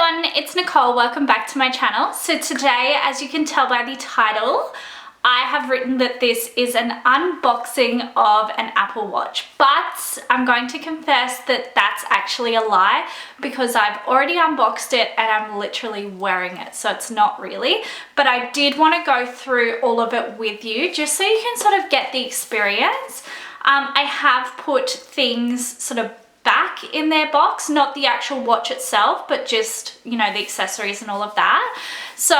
everyone, it's Nicole. Welcome back to my channel. So today, as you can tell by the title, I have written that this is an unboxing of an Apple Watch, but I'm going to confess that that's actually a lie because I've already unboxed it and I'm literally wearing it, so it's not really. But I did want to go through all of it with you just so you can sort of get the experience. I have put things sort of back in their box, not the actual watch itself, but just, you know, the accessories and all of that. So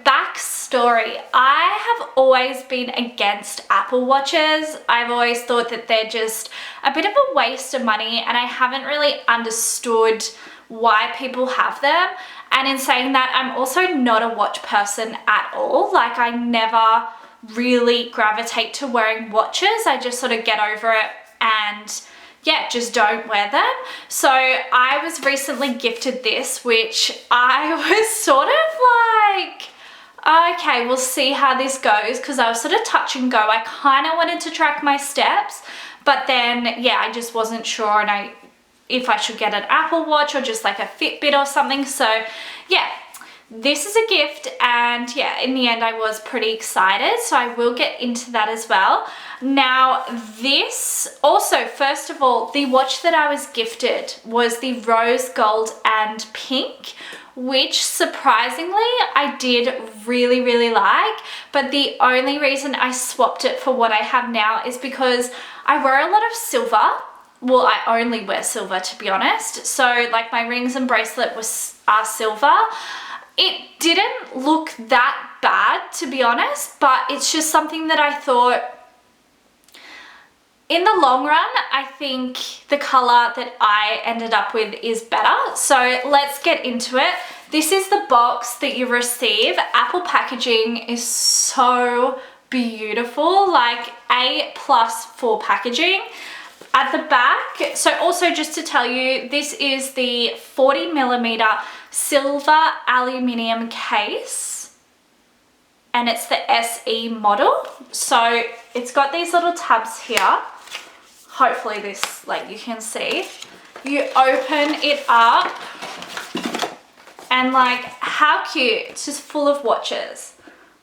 backstory, I have always been against Apple Watches. I've always thought that they're just a bit of a waste of money and I haven't really understood why people have them. And in saying that, I'm also not a watch person at all. Like, I never really gravitate to wearing watches. I just sort of get over it and yeah, just don't wear them. So I was recently gifted this, which I was sort of like, okay, we'll see how this goes, because I was sort of touch and go. I kind of wanted to track my steps, but then yeah, I just wasn't sure if I should get an Apple Watch or just like a Fitbit or something. So yeah, this is a gift, and yeah, in the end I was pretty excited, so I will get into that as well. Now this also, first of all, the watch that I was gifted was the rose gold and pink, which surprisingly I did really like, but the only reason I swapped it for what I have now is because I wear a lot of silver. Well, I only wear silver, to be honest. So like my rings and bracelet are silver. It didn't look that bad, to be honest, but it's just something that I thought, in the long run, I think the color that I ended up with is better. So let's get into it. This is the box that you receive. Apple packaging is so beautiful, like A+ for packaging. At the back, so also just to tell you, this is the 40mm silver aluminium case, and it's the SE model. So it's got these little tabs here. Hopefully this, like, you can see. You open it up and like, how cute, it's just full of watches.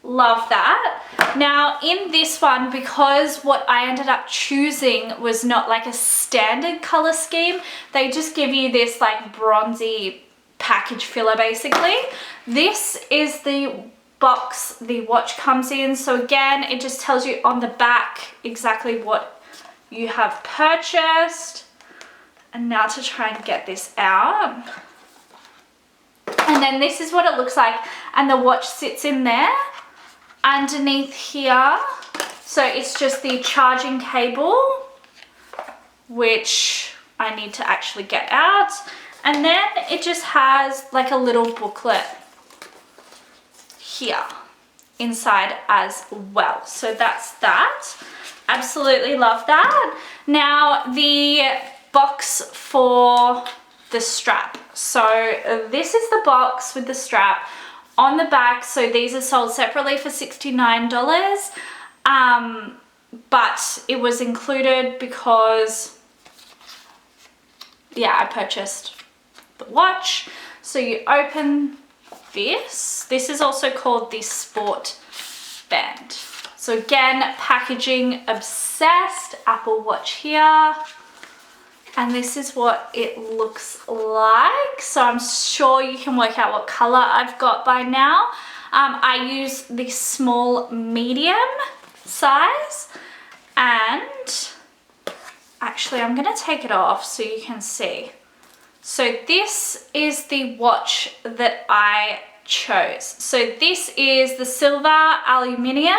Love that. Now in this one, because what I ended up choosing was not like a standard color scheme, they just give you this like bronzy package filler basically. This is the box the watch comes in. So again, it just tells you on the back exactly what you have purchased. And now to try and get this out. And then this is what it looks like, and the watch sits in there. Underneath here, so it's just the charging cable, which I need to actually get out, and then it just has like a little booklet here inside as well. So that's that. Absolutely love that. Now the box for the strap. So this is the box with the strap on the back. So these are sold separately for $69, but it was included because yeah, I purchased the watch. So you open this is also called the sport band. So again, packaging obsessed. Apple Watch here. And this is what it looks like. So I'm sure you can work out what color I've got by now. I use the small medium size, and actually I'm gonna take it off so you can see. So this is the watch that I chose. So this is the silver aluminium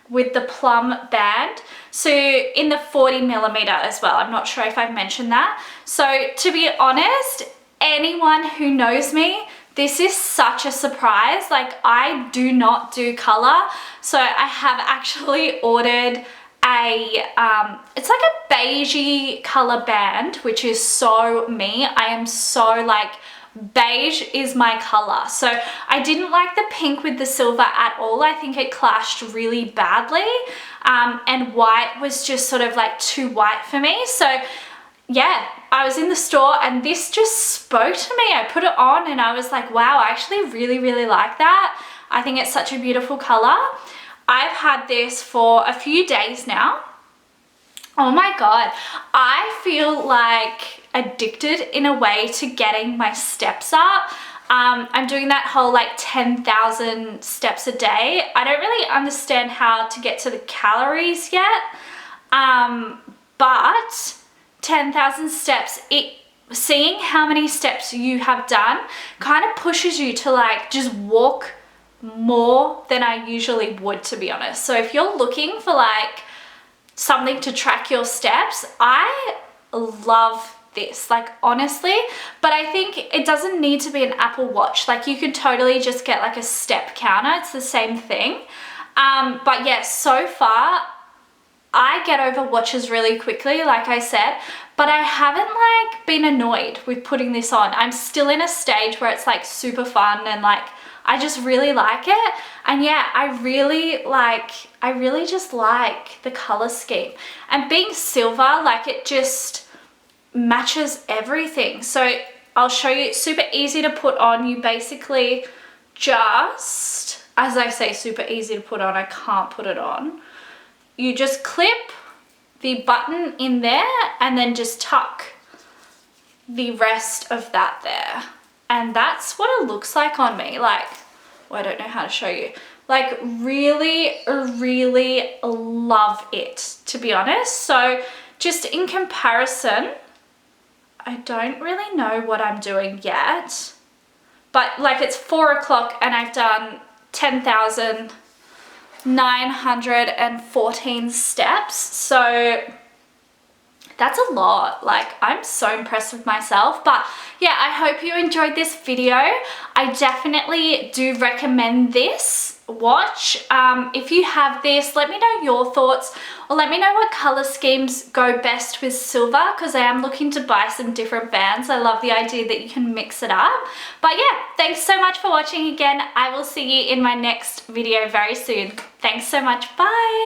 with the plum band. So in the 40mm as well. I'm not sure if I've mentioned that. So to be honest, anyone who knows me, this is such a surprise. Like, I do not do color. So I have actually ordered it's like a beigey color band, which is so me. I am so like, beige is my color. So I didn't like the pink with the silver at all. I think it clashed really badly, and white was just sort of like too white for me. So yeah, I was in the store and this just spoke to me. I put it on and I was like, wow, I actually really, really like that. I think it's such a beautiful color. I've had this for a few days now. Oh my God, I feel like addicted in a way to getting my steps up. I'm doing that whole like 10,000 steps a day. I don't really understand how to get to the calories yet, but 10,000 steps, seeing how many steps you have done kind of pushes you to like just walk more than I usually would, to be honest. So if you're looking for like something to track your steps, I love this, like honestly. But I think it doesn't need to be an Apple Watch. Like you could totally just get like a step counter. It's the same thing. But yeah, so far I get over watches really quickly, like I said, but I haven't like been annoyed with putting this on. I'm still in a stage where it's like super fun and like I just really like it. And yeah, I really just like the color scheme. And being silver, like it just matches everything. So I'll show you, it's super easy to put on. You basically just, as I say, super easy to put on, I can't put it on. You just clip the button in there and then just tuck the rest of that there. And that's what it looks like on me. Like, well, I don't know how to show you. Like really, really love it, to be honest. So just in comparison, I don't really know what I'm doing yet, but like it's 4 o'clock and I've done 10,914 steps. So that's a lot. Like I'm so impressed with myself. But yeah, I hope you enjoyed this video. I definitely do recommend this watch. If you have this, let me know your thoughts, or let me know what color schemes go best with silver, because I am looking to buy some different bands. I love the idea that you can mix it up. But yeah, thanks so much for watching again. I will see you in my next video very soon. Thanks so much. Bye.